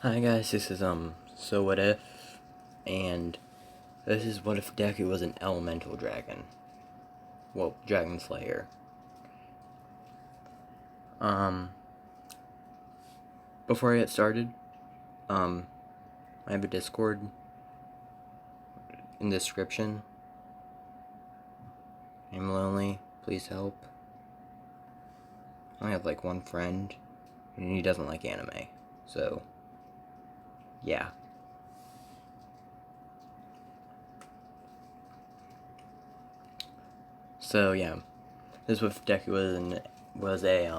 Hi guys, this is So What If, and this is what if Deku was an elemental dragon. Well, Dragon Slayer. Um, before I get started, I have a Discord in the description. I'm lonely, please help. I only have like one friend, and he doesn't like anime, so, yeah. So, yeah, this was if Deku was a,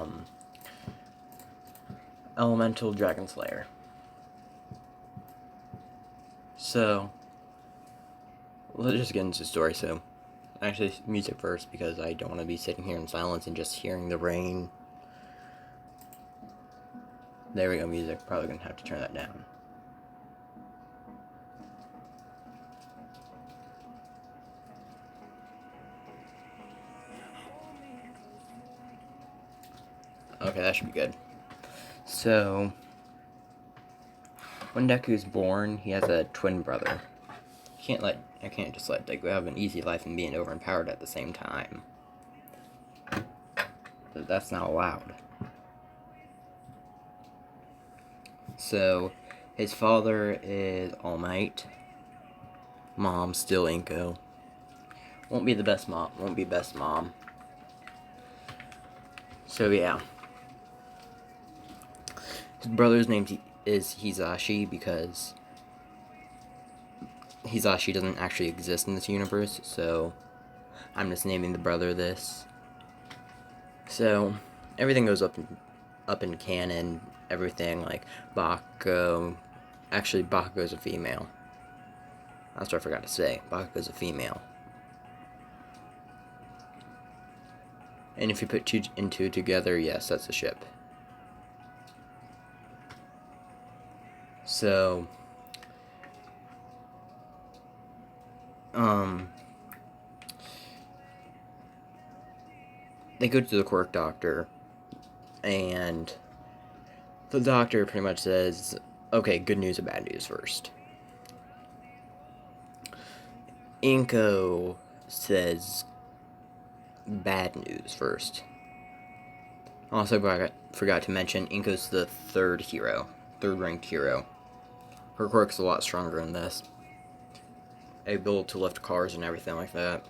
elemental dragon slayer. So, let's just get into the story. So, actually, music first because I don't want to be sitting here in silence and just hearing the rain. There we go, music. Probably gonna have to turn that down. Okay, that should be good. So, when Deku's born, he has a twin brother. I can't just let Deku have an easy life and being overempowered at the same time. That's not allowed. So, his father is All Might. Mom still Inko. Won't be best mom. So yeah. His brother's name is Hisashi because Hisashi doesn't actually exist in this universe, so I'm just naming the brother this. So everything goes up in canon, everything like Bakugo. Actually, Bakugo's a female. That's what I forgot to say. Bakugo's a female. And if you put two and two together, yes, that's a ship. So, they go to the quirk doctor, and the doctor pretty much says, okay, good news and bad news first. Inko says bad news first. Also, forgot to mention, Inko's the third ranked hero. Her quirk's a lot stronger in this. Able to lift cars and everything like that.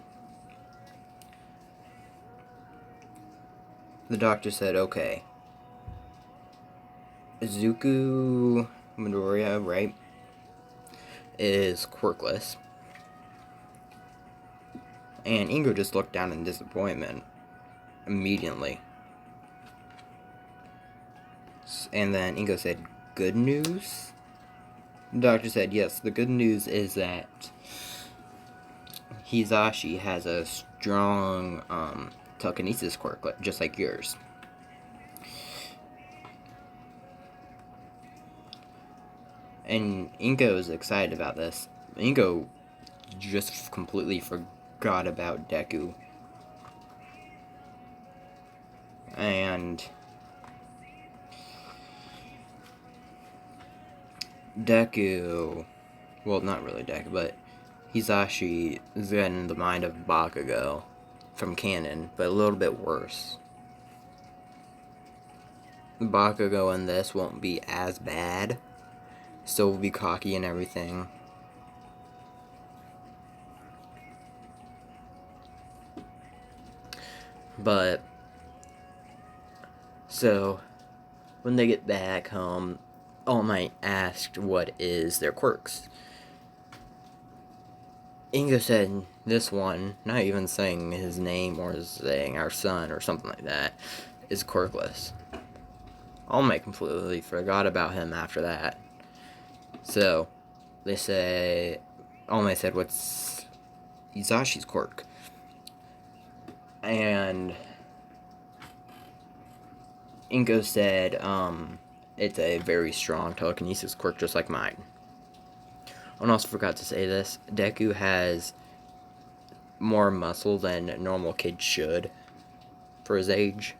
The doctor said, okay, Izuku Midoriya, right, is quirkless. And Ingo just looked down in disappointment immediately. And then Ingo said, good news? The doctor said, yes, the good news is that Hisashi has a strong telekinesis quirk, just like yours. And Ingo is excited about this. Ingo just completely forgot about Deku. And Deku, well, not really Deku, but Hisashi is in the mind of Bakugo from canon, but a little bit worse. Bakugo in this won't be as bad. Still will be cocky and everything. But, so, when they get back home, All Might asked what is their quirks. Ingo said this one, not even saying his name or saying our son or something like that, is quirkless. All Might completely forgot about him after that. So, they say, All Might said, what's Isashi's quirk? And Ingo said, it's a very strong telekinesis quirk just like mine. I also forgot to say this, Deku has more muscle than a normal kid should for his age.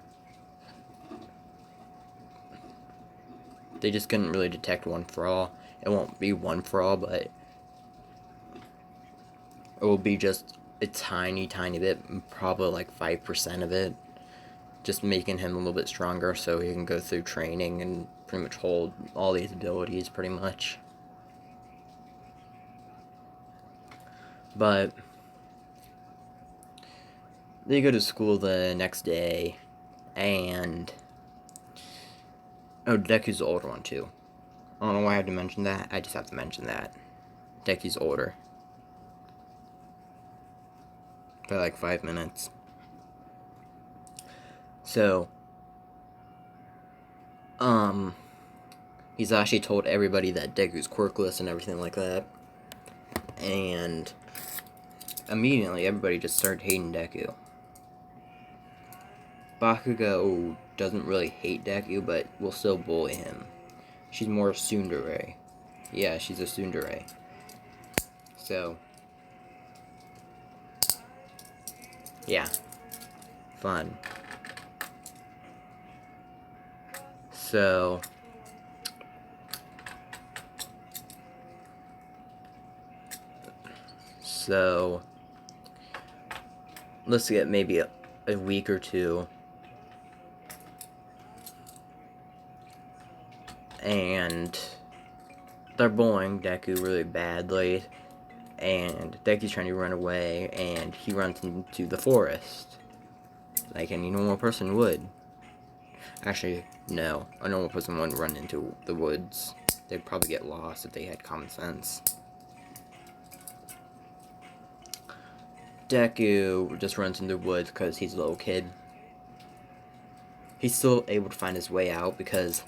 they just couldn't really detect one for all. It won't be one for all, but it will be just a tiny, tiny bit, probably like 5% of it, just making him a little bit stronger so he can go through training and pretty much hold all these abilities pretty much. But they go to school the next day, and oh, Deku's the older one too. I don't know why I have to mention that. I just have to mention that Deku's older by like 5 minutes. So, he's actually told everybody that Deku's quirkless and everything like that, and immediately everybody just started hating Deku. Bakugo doesn't really hate Deku, but will still bully him. She's more tsundere. Yeah, she's a tsundere. So, yeah, fun. So, let's get maybe a week or two, and they're bullying Deku really badly, and Deku's trying to run away, and he runs into the forest, like any normal person would. Actually, no, a normal person wouldn't run into the woods. They'd probably get lost if they had common sense. Deku just runs into the woods because he's a little kid. He's still able to find his way out because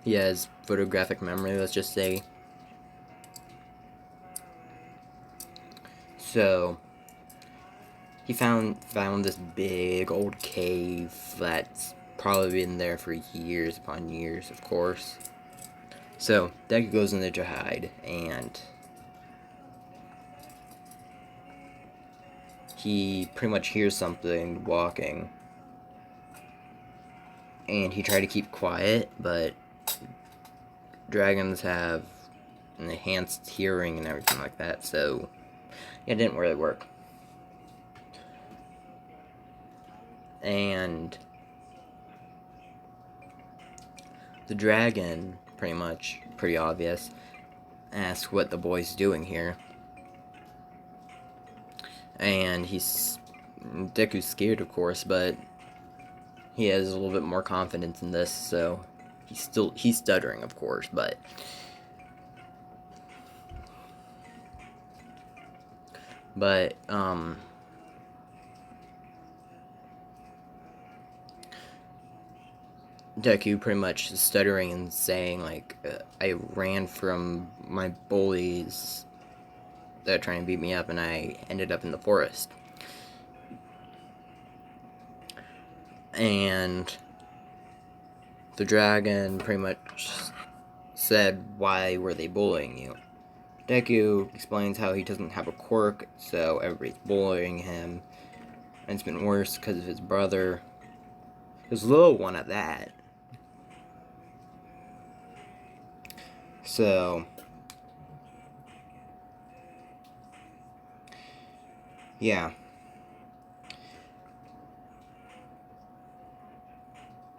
he has photographic memory, let's just say. So, he found this big old cave that's probably been there for years upon years, of course. So, Deku goes in there to hide, and he pretty much hears something walking. And he tried to keep quiet, but dragons have an enhanced hearing and everything like that, so yeah, it didn't really work. And the dragon, pretty obvious, asks what the boy's doing here. And Deku's scared, of course, but he has a little bit more confidence in this, so he's stuttering, of course, but Deku pretty much stuttering and saying, like, I ran from my bullies that are trying to beat me up, and I ended up in the forest. And the dragon pretty much said, why were they bullying you? Deku explains how he doesn't have a quirk, so everybody's bullying him. And it's been worse because of his brother. His little one at that. So, yeah.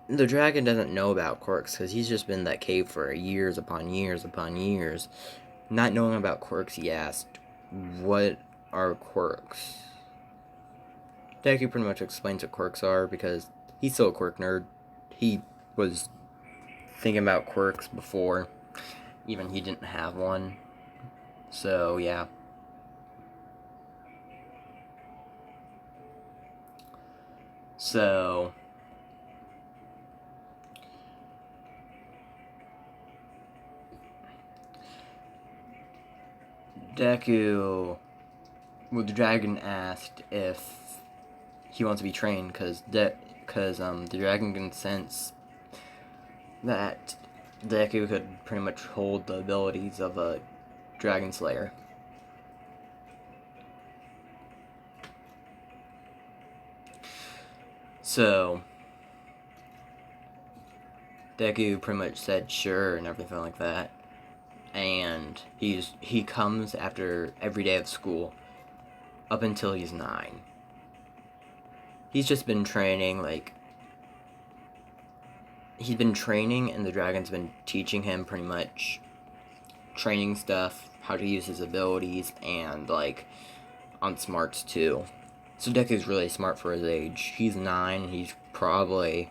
The dragon doesn't know about quirks because he's just been in that cave for years upon years upon years. Not knowing about quirks, he asked, what are quirks? Deku pretty much explains what quirks are because he's still a quirk nerd. He was thinking about quirks before even he didn't have one. So, yeah. So, Deku, well, the dragon asked if he wants to be trained because the dragon can sense that Deku could pretty much hold the abilities of a dragon slayer. So, Deku pretty much said sure and everything like that. And he comes after every day of school up until he's 9. He's just been training, like, he's been training, and the dragon's been teaching him pretty much training stuff, how to use his abilities, and, like, on smarts too. So Deku's really smart for his age. He's 9, he's probably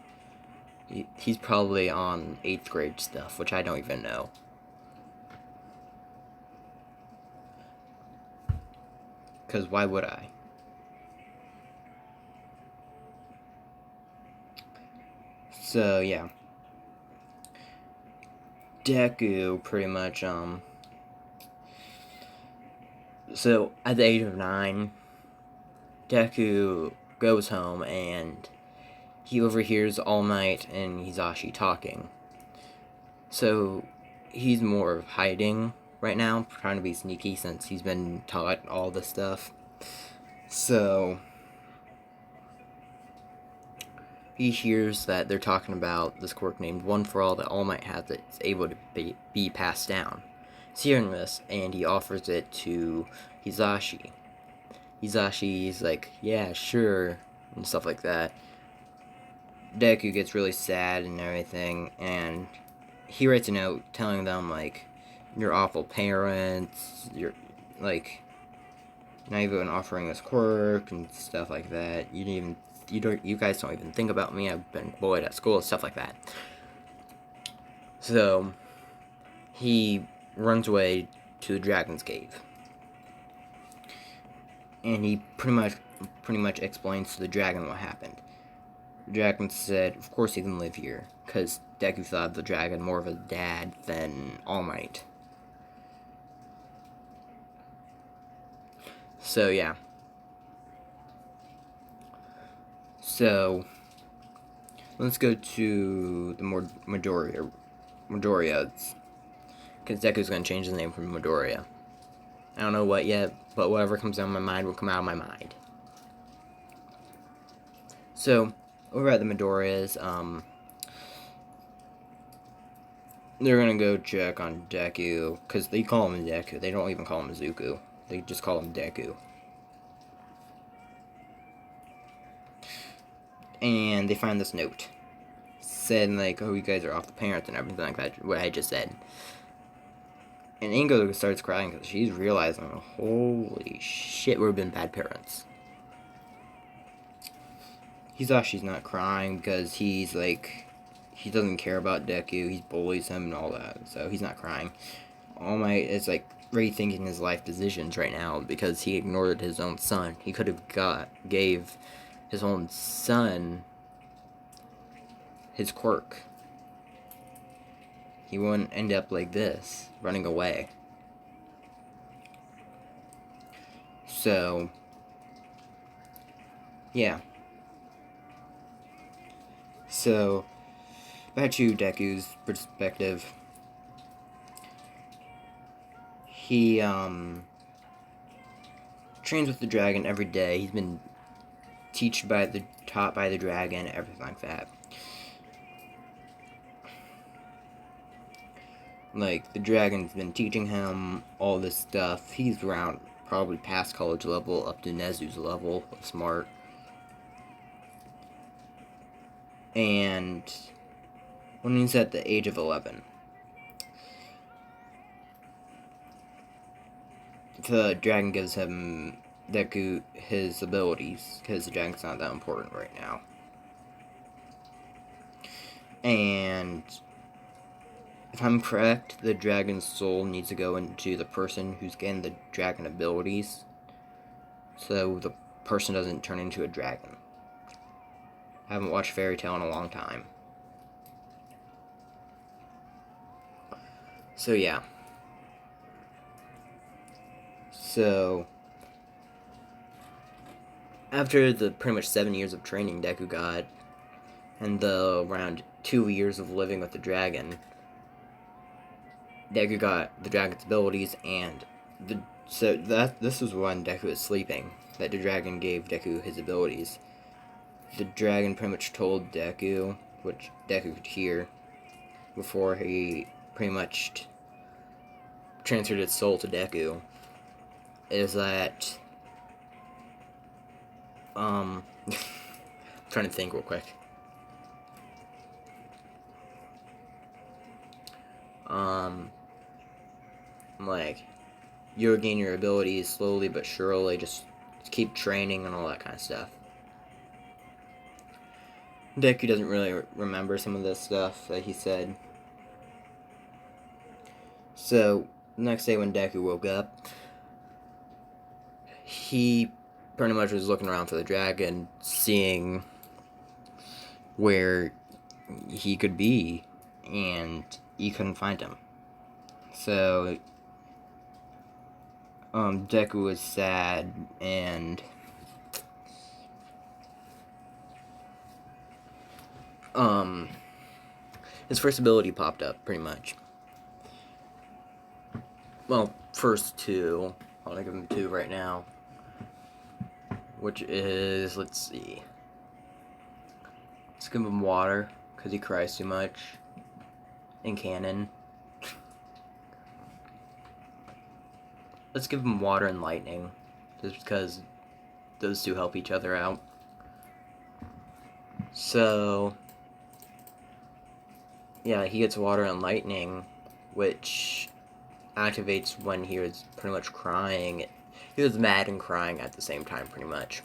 on 8th grade stuff, which I don't even know. Because why would I? So, yeah. Deku pretty much, so at the age of 9, Deku goes home and he overhears All Might and Hisashi talking. So he's more of hiding right now, trying to be sneaky since he's been taught all this stuff. So he hears that they're talking about this quirk named One for All that All Might has that's able to be passed down. He's hearing this, and he offers it to Hisashi. Hisashi's like, yeah, sure, and stuff like that. Deku gets really sad and everything, and he writes a note telling them, like, you're awful parents, you're, like, not even offering this quirk and stuff like that. You guys don't even think about me. I've been bullied at school, stuff like that. So he runs away to the dragon's cave, and he pretty much explains to the dragon what happened. The dragon said, of course he can live here, because Deku thought of the dragon more of a dad than All Might. So, yeah. So, let's go to the Midoriya. Because Deku's going to change his name from Midoriya. I don't know what yet, but whatever comes out of my mind will come out of my mind. So, over at the Midoriyas, they're going to go check on Deku, because they call him Deku. They don't even call him Zuko. They just call him Deku. And they find this note. Said, like, oh, you guys are off the parents and everything like that, what I just said. And Ingo starts crying because she's realizing, holy shit, we've been bad parents. Hisashi's not crying because he's, like, he doesn't care about Deku. He bullies him and all that, so he's not crying. All Might is, like, rethinking his life decisions right now because he ignored his own son. He could have gave his own son his quirk. He wouldn't end up like this, running away. So, yeah. So, back to Deku's perspective. He, trains with the dragon every day. He's been taught by the dragon, everything like that. Like, the dragon's been teaching him all this stuff. He's around, probably past college level, up to Nezu's level of smart. And when he's at the age of 11, the dragon gives him Deku his abilities, because the dragon's not that important right now. And if I'm correct, the dragon's soul needs to go into the person who's getting the dragon abilities, so the person doesn't turn into a dragon. I haven't watched Fairy Tail in a long time. So, yeah. So, after the pretty much 7 years of training Deku got, and the around 2 years of living with the dragon, Deku got the dragon's abilities, and this was when Deku was sleeping, that the dragon gave Deku his abilities. The dragon pretty much told Deku, which Deku could hear, before he pretty much transferred his soul to Deku is that I'm trying to think real quick. Like, you'll gain your abilities slowly but surely, just keep training and all that kind of stuff. Deku doesn't really remember some of this stuff that he said. So, the next day when Deku woke up, he pretty much was looking around for the dragon, seeing where he could be, and he couldn't find him. So, Deku was sad, and his first ability popped up, pretty much. Well, first two. I'll give him two right now. Which is, let's see. Let's give him water, because he cries too much. In canon. Let's give him water and lightning, just because those two help each other out. So, yeah, he gets water and lightning, which activates when he was pretty much crying. He was mad and crying at the same time, pretty much.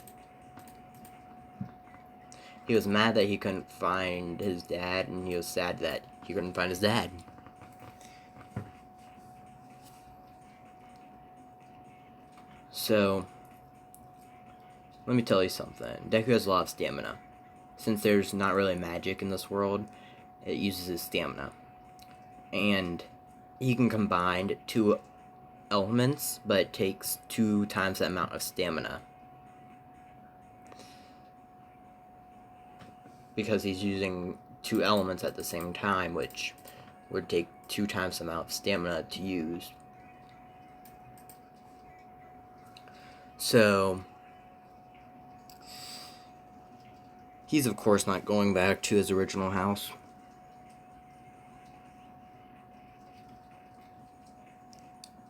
He was mad that he couldn't find his dad, and he was sad that he couldn't find his dad. So, let me tell you something. Deku has a lot of stamina. Since there's not really magic in this world, it uses his stamina. And he can combine two elements, but it takes 2 times the amount of stamina. Because he's using 2 elements at the same time, which would take 2 times the amount of stamina to use. So, he's of course not going back to his original house.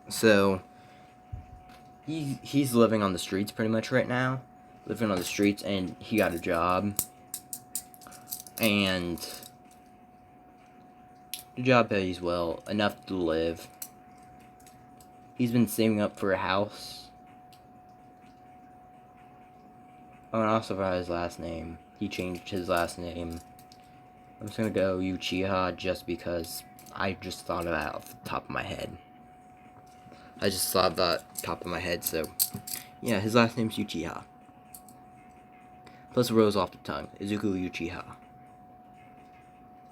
So, he's living on the streets pretty much right now. Living on the streets, and he got a job. And the job pays well, enough to live. He's been saving up for a house. Oh, and also for his last name. He changed his last name. I'm just gonna go Uchiha just because I just thought of that off the top of my head. So yeah, his last name's Uchiha. Plus it rolls off the tongue. Izuku Uchiha.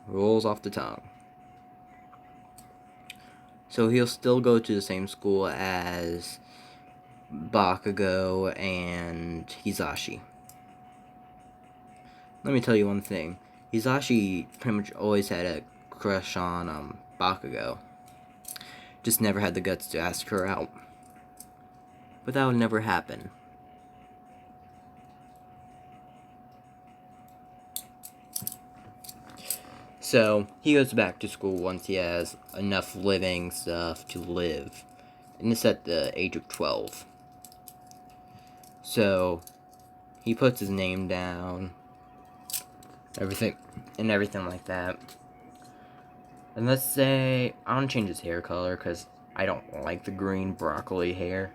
Rolls off the tongue. So he'll still go to the same school as Bakugo and Hisashi. Let me tell you one thing. Hisashi pretty much always had a crush on Bakugo. Just never had the guts to ask her out. But that would never happen. So, he goes back to school once he has enough living stuff to live. And it's at the age of 12. So, he puts his name down. Everything like that. And let's say, I want to change his hair color because I don't like the green broccoli hair.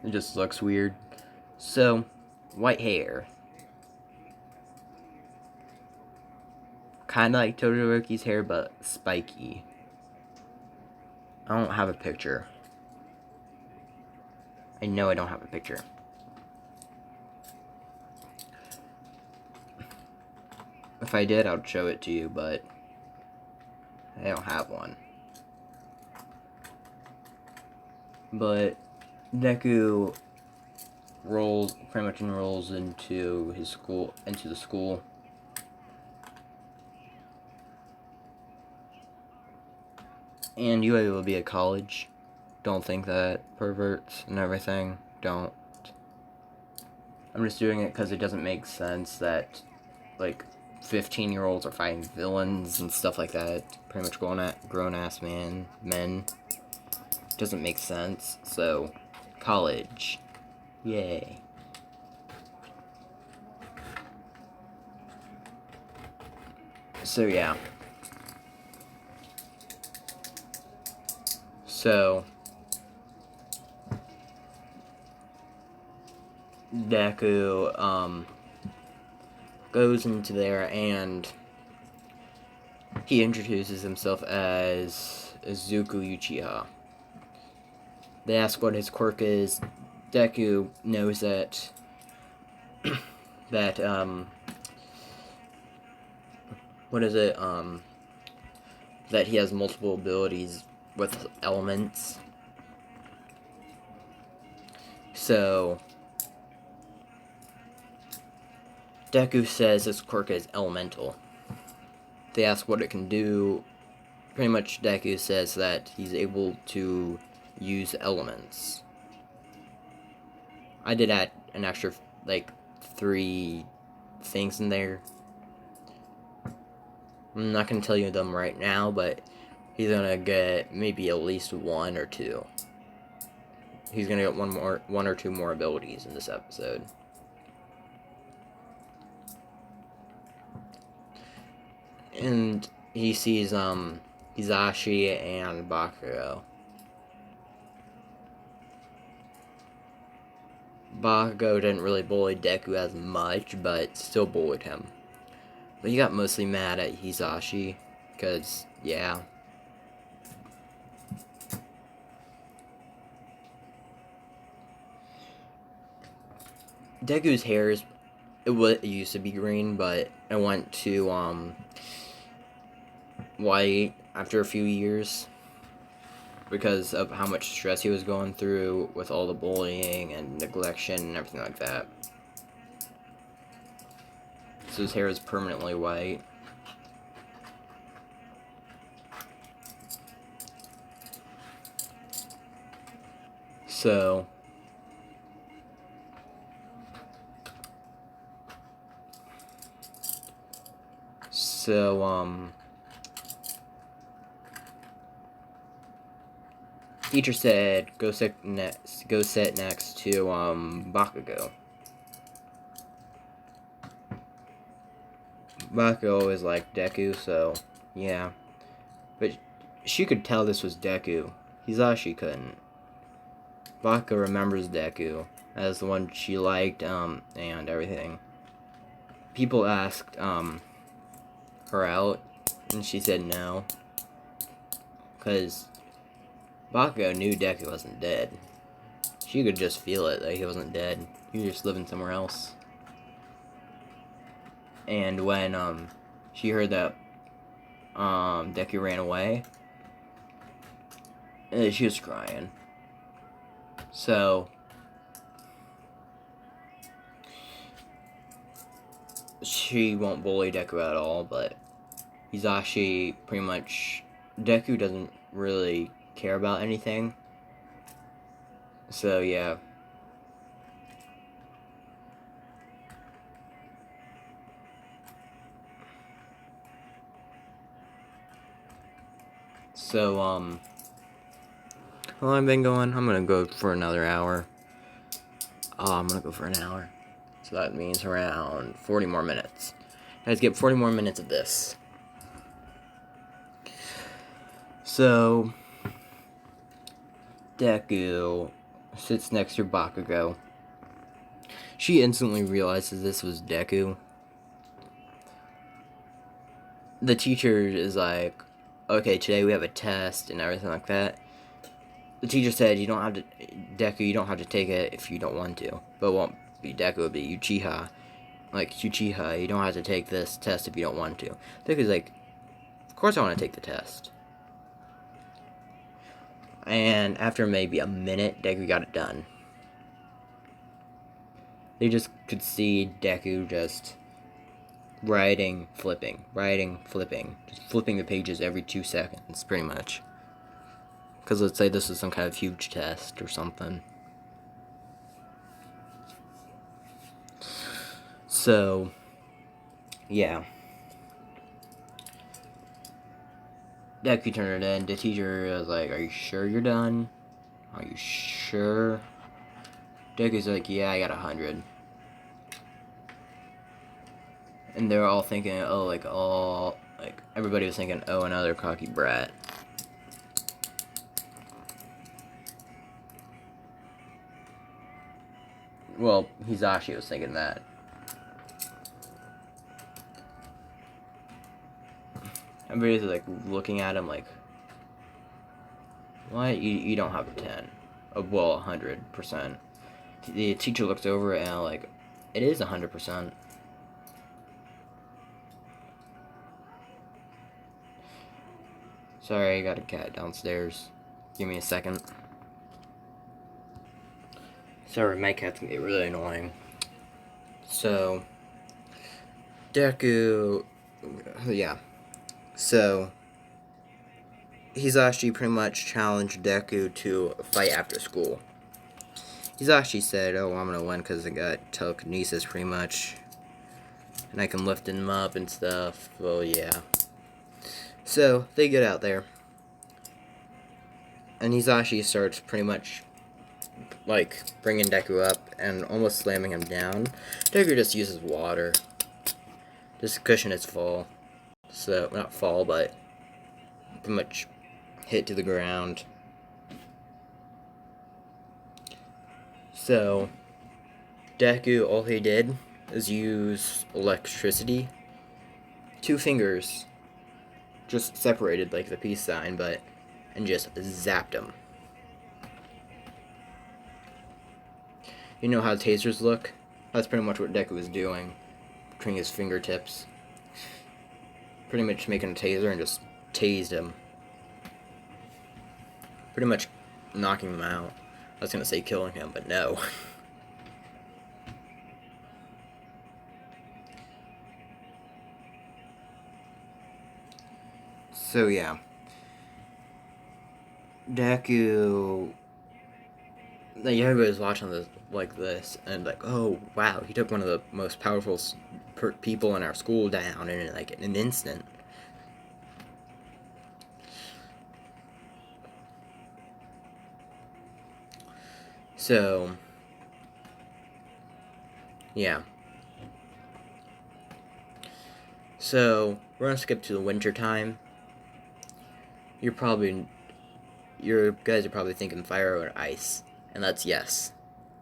It just looks weird. So, white hair. Kinda like Todoroki's hair, but spiky. I don't have a picture. I know I don't have a picture. If I did, I would show it to you, but I don't have one. But Deku pretty much enrolls into the school. And UA will be a college. Don't think that perverts and everything. Don't. I'm just doing it because it doesn't make sense that, like, 15-year-olds are fighting villains and stuff like that. Pretty much grown-ass men. Doesn't make sense. So, college. Yay. So, yeah. So, Deku, goes into there and he introduces himself as Izuku Uchiha. They ask what his quirk is. Deku knows that what is it? That he has multiple abilities with elements. So Deku says his quirk is elemental. They ask what it can do. Pretty much Deku says that he's able to use elements. I did add an extra, 3 things in there. I'm not going to tell you them right now, but he's going to get maybe at least 1 or 2. He's going to get 1 or 2 more abilities in this episode. And he sees Hisashi and Bakugo. Bakugo didn't really bully Deku as much, but still bullied him. But he got mostly mad at Hisashi, because, yeah. Deku's hair it used to be green, but it went to, white after a few years. Because of how much stress he was going through with all the bullying and neglection and everything like that. So his hair is permanently white. So teacher said go sit next to Bakugo. Bakugo is like Deku, so yeah. But she could tell this was Deku. Hisashi couldn't. Bakugo remembers Deku as the one she liked, and everything. People asked her out, and she said no. Because Bakugo knew Deku wasn't dead. She could just feel it that he wasn't dead. He was just living somewhere else. And when she heard that Deku ran away, she was crying. So she won't bully Deku at all, but Hisashi pretty much Deku doesn't really care about anything. So yeah. So how long have I been going? I'm gonna go for another hour. I'm gonna go for an hour. So that means around 40 more minutes. Let's get 40 more minutes of this. So Deku sits next to Bakugo. She instantly realizes this was Deku. The teacher is like, okay, today we have a test and everything like that. The teacher said you don't have to, Deku, you don't have to take it if you don't want to. But it won't be Deku, it'll be Uchiha. Like, Uchiha, you don't have to take this test if you don't want to. Deku's like, of course I want to take the test. And after maybe a minute, Deku got it done. They just could see Deku just writing, flipping. Just flipping the pages every 2 seconds, pretty much. Because let's say this is some kind of huge test or something. So, yeah. Deku turned it in. The teacher was like, "Are you sure you're done? Are you sure?" Deku's like, "Yeah, I got 100." And they're all thinking, oh, like everybody was thinking, oh, another cocky brat. Well, Hisashi was thinking that. Everybody's like looking at him like, what? You don't have a 10. Well, 100%. The teacher looks over and like, it is 100%. Sorry, I got a cat downstairs. Give me a second. Sorry, my cats can get really annoying. So, Deku, yeah. So, Hisashi pretty much challenged Deku to a fight after school. Hisashi said, oh, I'm gonna win because I got telekinesis pretty much. And I can lift him up and stuff. Well, yeah. So, they get out there. And Hisashi starts pretty much, like, bringing Deku up and almost slamming him down. Deku just uses water. Just to cushion his fall. So, not fall, but pretty much hit to the ground. So, Deku, all he did is use electricity. 2 fingers just separated like the peace sign, and just zapped him. You know how tasers look? That's pretty much what Deku was doing. Between his fingertips. Pretty much making a taser and just tased him. Pretty much knocking him out. I was gonna say killing him, but no. So yeah. Deku, like everybody's watching this like this and like, oh wow, he took one of the most powerful people in our school down in like an instant. So yeah. So we're gonna skip to the winter time. Your guys are probably thinking fire or ice, and that's yes,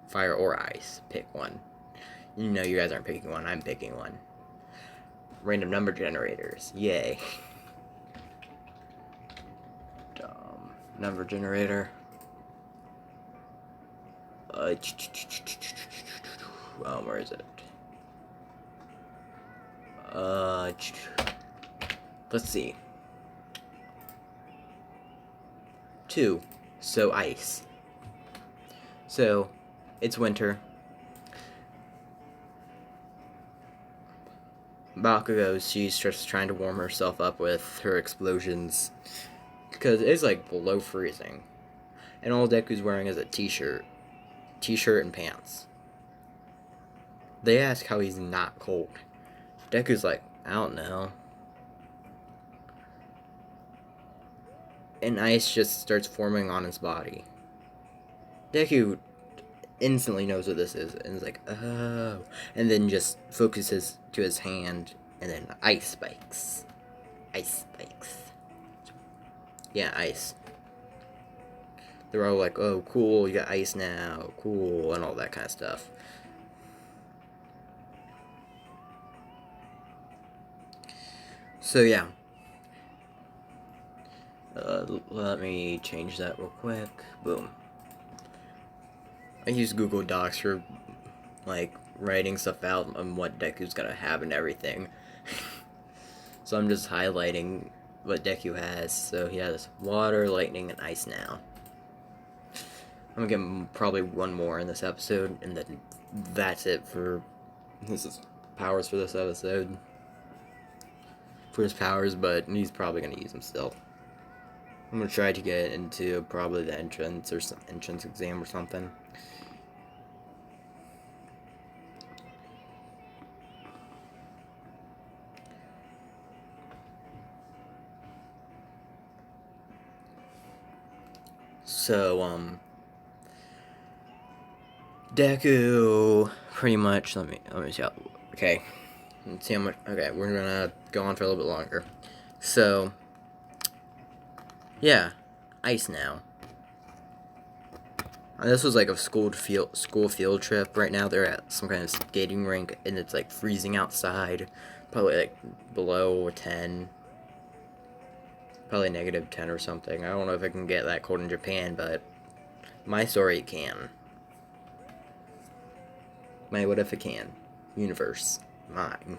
fire or ice. Pick one. You know you guys aren't picking one. I'm picking one. Random number generators. Yay. Number generator. Where is it? Let's see. 2. So ice. So, it's winter. Bakugo, she's just trying to warm herself up with her explosions. Because it's like below freezing. And all Deku's wearing is a t-shirt. T-shirt and pants. They ask how he's not cold. Deku's like, I don't know. And ice just starts forming on his body. Deku instantly knows what this is and is like, oh. And then just focuses to his hand and then ice spikes. Ice spikes. Yeah, ice. They're all like, oh, cool, you got ice now. Cool, and all that kind of stuff. So, yeah. Let me change that real quick. Boom. I use Google Docs for, like, writing stuff out on what Deku's gonna have and everything. So I'm just highlighting what Deku has. So he has water, lightning, and ice now. I'm gonna give him probably one more in this episode, and then that's it for his powers for this episode. For his powers, but he's probably gonna use them still. I'm gonna try to get into probably the entrance or some entrance exam or something. So, Deku pretty much. Let me see how. Okay, let's see how much. Okay, we're gonna go on for a little bit longer. So, yeah, ice now. This was like a school field trip. Right now they're at some kind of skating rink, and it's like freezing outside, probably like below 10, probably -10 or something. I don't know if it can get that cold in Japan, but my story can. My what if it can? Universe, mine.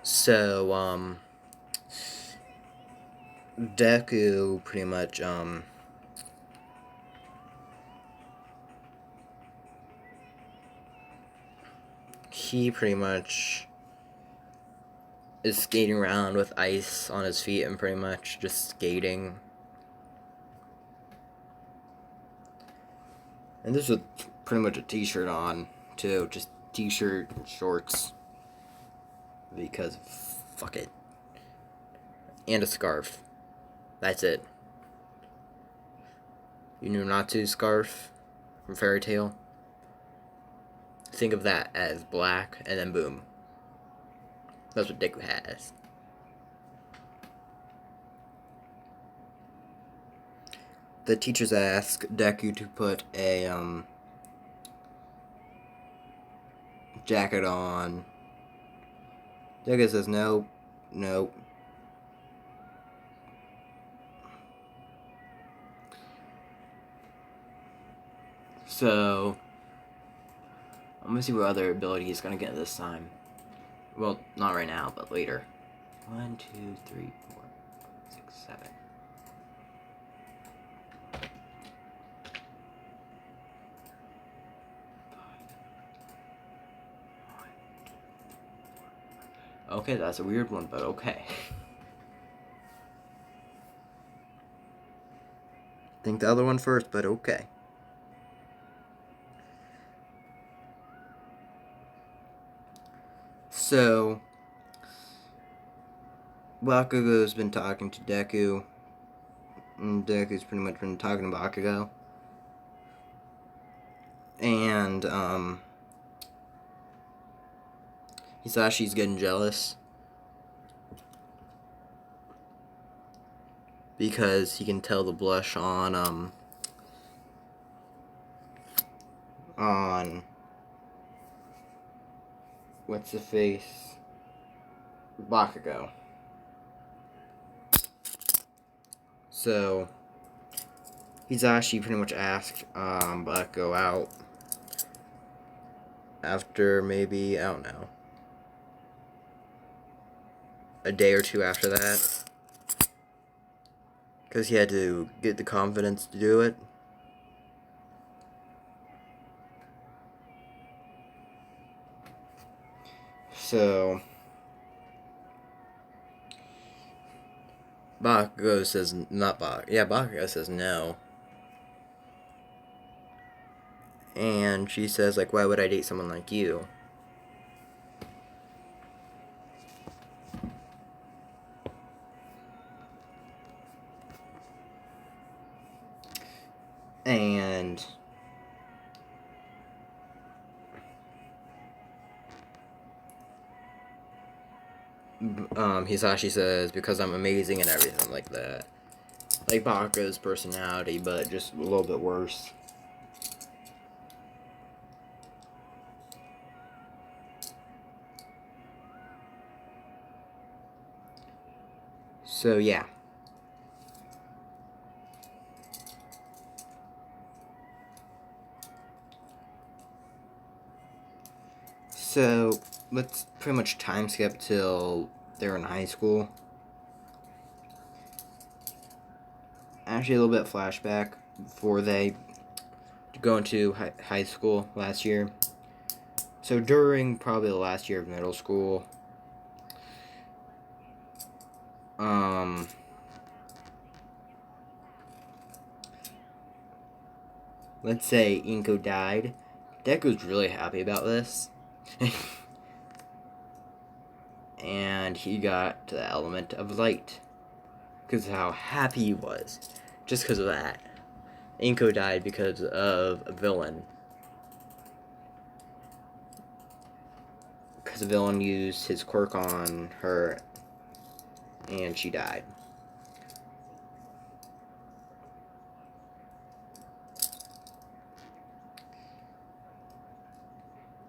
So Deku pretty much he pretty much is skating around with ice on his feet and pretty much just skating. And this was pretty much a t-shirt on too, just t-shirt and shorts because fuck it. And a scarf. That's it. You knew not to scarf from Fairy Tail. Think of that as black and then boom. That's what Deku has. The teachers ask Deku to put a jacket on. Deku says no, no. So I'm gonna see what other ability he's gonna get this time. Well, not right now, but later. 1, 2, 3, 4, 6, 7. Okay, that's a weird one, but okay. Think the other one first, but okay. So, Bakugo's been talking to Deku, and Deku's pretty much been talking to Bakugo. And, Hisashi's getting jealous because he can tell the blush on what's the face? Bakugo. So, Hisashi pretty much asked Bakugo out after maybe, I don't know, a day or two after that. Because he had to get the confidence to do it. So, Bakugo says, Bakugo says no. And she says, like, why would I date someone like you? And Hisashi says, because I'm amazing and everything like that. Like Bakugo's personality, but just a little bit worse. So, yeah. So, let's pretty much time skip till they're in high school. Actually, a little bit flashback before they go into high school last year. So, during probably the last year of middle school, let's say Inko died. Deku's really happy about this. And he got the element of light. because of how happy he was. Just because of that. Inko died because of a villain. Because a villain used his quirk on her, and she died.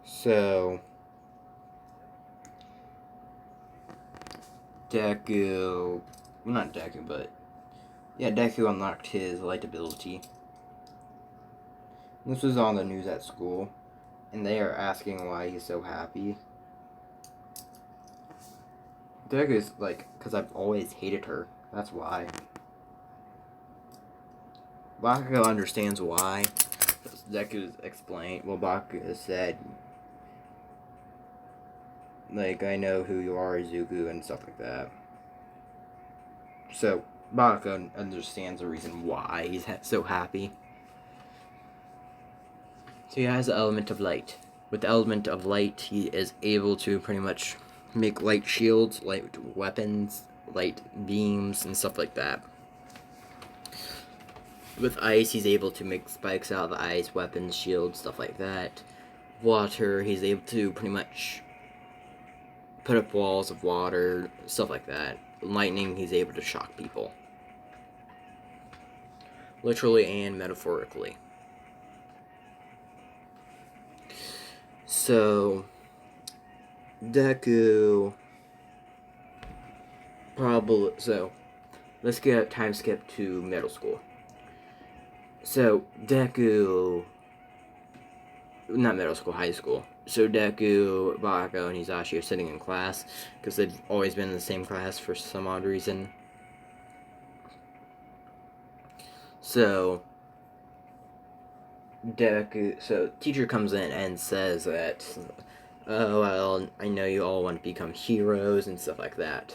So, Deku, not Deku, but yeah, Deku unlocked his light ability. This was on the news at school, and they are asking why he's so happy. Deku is like, because I've always hated her. That's why. Bakugo understands why. Deku's explained. Well, Bakugo said, like, I know who you are, Izuku, and stuff like that. So, Bakugo understands the reason why he's so happy. So he has the element of light. With the element of light, he is able to pretty much make light shields, light weapons, light beams, and stuff like that. With ice, he's able to make spikes out of the ice, weapons, shields, stuff like that. Water, he's able to pretty much put up walls of water, stuff like that. Lightning, he's able to shock people. Literally and metaphorically. So, Deku probably, so let's get a time skip to middle school. So Deku, not middle school, high school. So Deku, Bakugo, and Hisashi are sitting in class because they've always been in the same class for some odd reason. So Deku, so teacher comes in and says that, oh, well, I know you all want to become heroes and stuff like that.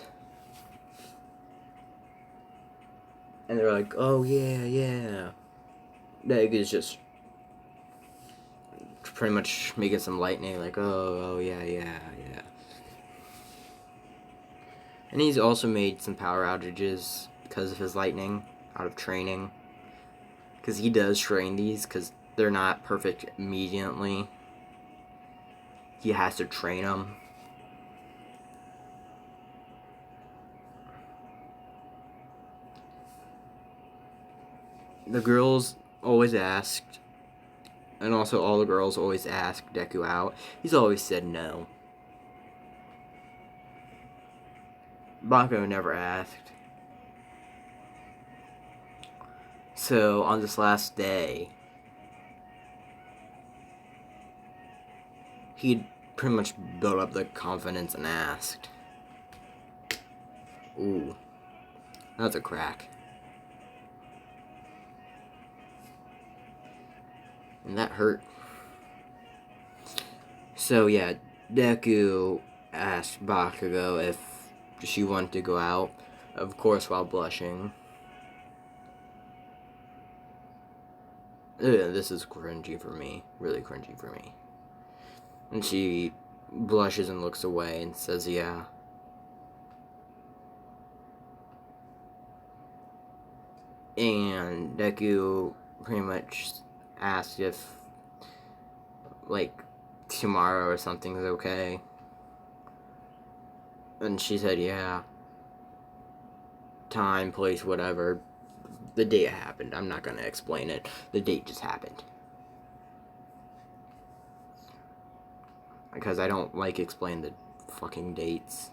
And they're like, oh, yeah. Deku's just pretty much making some lightning, like, oh, yeah. And he's also made some power outages because of his lightning, out of training. Because he does train these, because they're not perfect immediately. He has to train them. The girls always asked, and also all the girls always asked Deku out. He's always said no. Bakugo never asked. So, on this last day, he pretty much built up the confidence and asked. Ooh, that's a crack. And that hurt. So yeah, Deku asked Bakugo if she wanted to go out, of course while blushing. This is cringy for me, really cringy for me. And she blushes and looks away and says yeah. And Deku pretty much asked if, like, tomorrow or something is okay. And she said yeah. Time, place, whatever. The date happened. I'm not gonna explain it. The date just happened. Because I don't like explaining the fucking dates.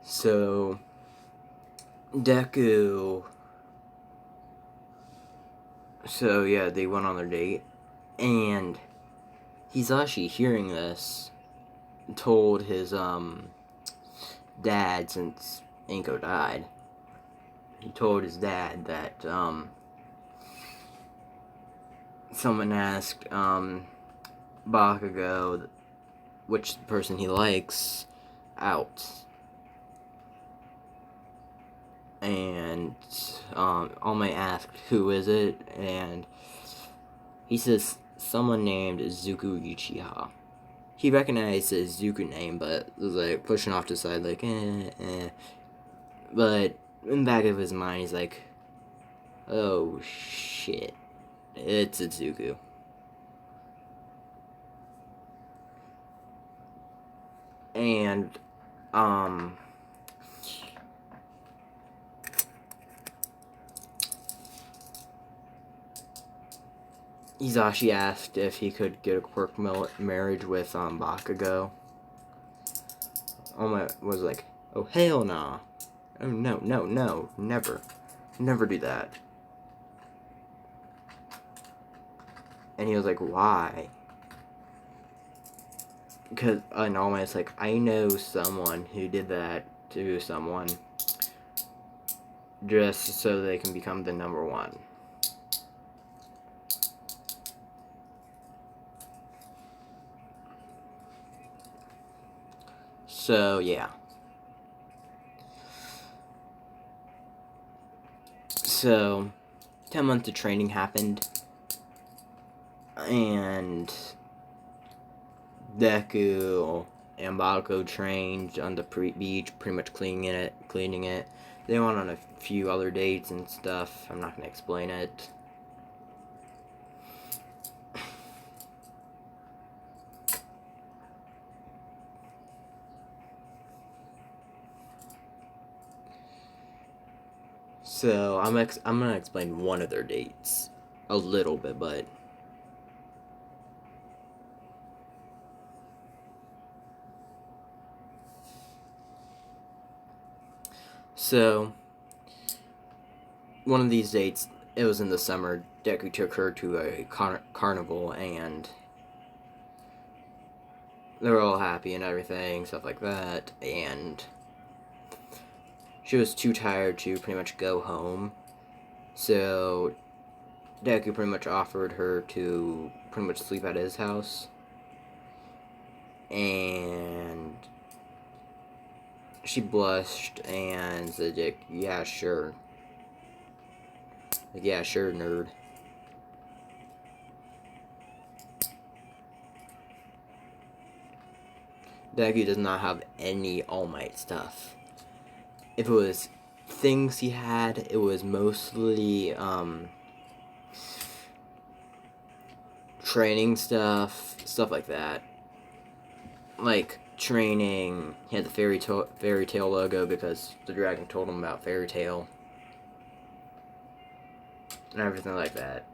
So, Deku. So, yeah, they went on their date. And Hisashi, hearing this, told his, dad, since Inko died. He told his dad that, someone asked, Bakugo which person he likes out. And All Might asked, who is it? And he says, someone named Zuku Uchiha. he recognized his Zuko name, but was like pushing off to the side, like, eh. But in the back of his mind, he's like, oh shit, it's a Zuko. And, Hisashi asked if he could get a quirk marriage with Bakugo. Oma was like, oh hell nah. Oh no, never. Never do that. And he was like, why? Because, and Oma is like, I know someone who did that to someone just so they can become the number one. So, yeah. So, 10 months of training happened. And Deku and Bakugo trained on the beach, pretty much cleaning it. They went on a few other dates and stuff. I'm not going to explain it. So, I'm going to explain one of their dates. A little bit, but... So, one of these dates, it was in the summer, Deku took her to a carnival, and they were all happy and everything, stuff like that, and she was too tired to pretty much go home, so Deku pretty much offered her to pretty much sleep at his house, and she blushed and said, yeah, sure. Like, yeah, sure, nerd. Deku does not have any All Might stuff. If it was things he had, it was mostly, training stuff like that. Like, training, he had the fairy tale logo because the dragon told him about fairy tale. And everything like that.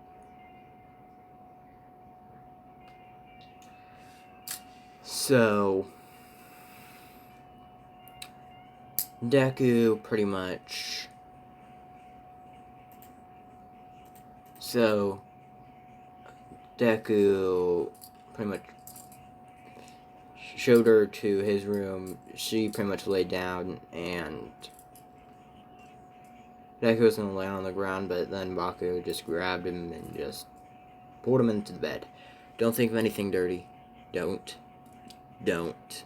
So, Deku pretty much... So, Deku pretty much showed her to his room. She pretty much laid down, and Deku was gonna lay on the ground, but then Baku just grabbed him and just pulled him into the bed. Don't think of anything dirty. Don't. It's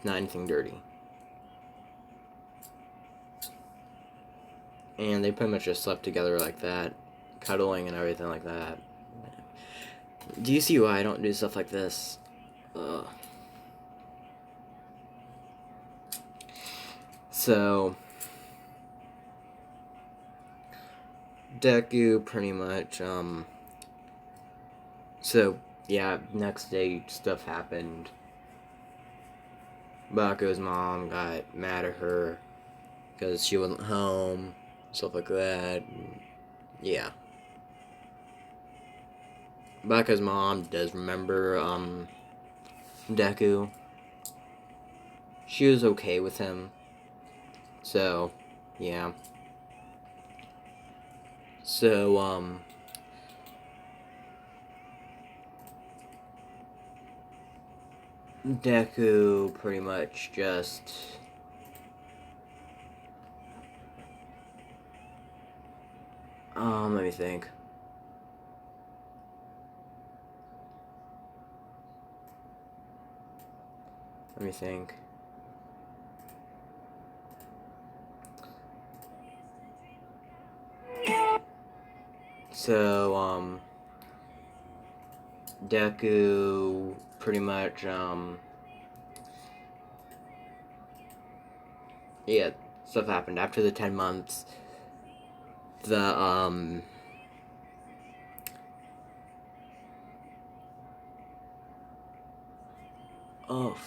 not anything dirty. And they pretty much just slept together like that, cuddling and everything like that. Do you see why I don't do stuff like this? Ugh. So, Deku pretty much, so, yeah, next day stuff happened. Baku's mom got mad at her because she wasn't home, stuff like that. Yeah. Baku's mom does remember, Deku. She was okay with him. So, yeah. So, Deku pretty much just... let me think. So, Deku pretty much, yeah, stuff happened. After the 10 months, the, oh,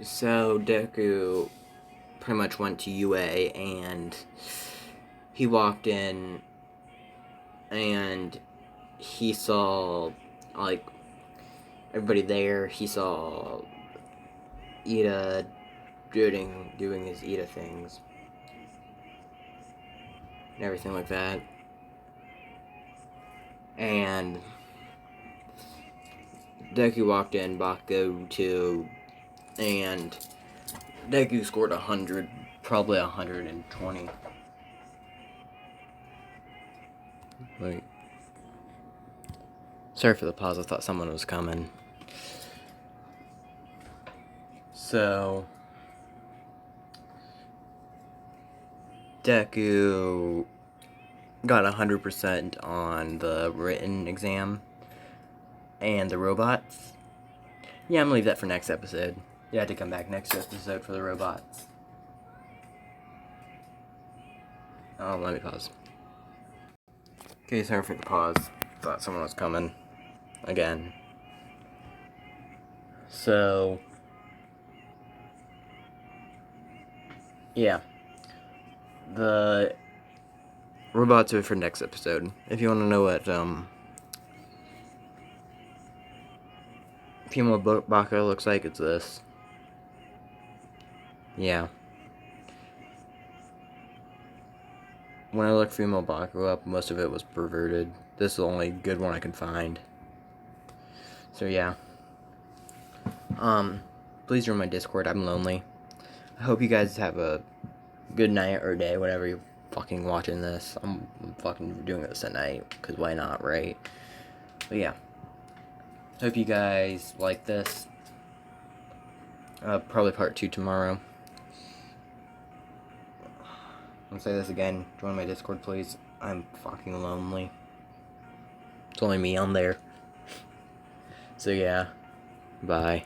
so Deku pretty much went to UA, and he walked in, and he saw, like, everybody there. He saw Ida doing his Ida things and everything like that. And Deku walked in, Bakugo too, and Deku scored 100, probably 120. Wait. Sorry for the pause, I thought someone was coming. So, Deku got 100% on the written exam and the robots. Yeah, I'm gonna leave that for next episode. You have to come back next episode for the robots. Oh, let me pause. Okay, sorry for the pause. Thought someone was coming. Again. So, yeah. The robots are for next episode. If you want to know what, female Baka looks like, it's this. Yeah. When I looked female Baku up, most of it was perverted. This is the only good one I can find. So yeah. Please join my Discord. I'm lonely. I hope you guys have a good night or day, whatever you're fucking watching this. I'm fucking doing this at night, because why not, right? But yeah. Hope you guys like this. Probably part 2 tomorrow. I'll say this again. Join my Discord, please. I'm fucking lonely. It's only me on there. So yeah. Bye.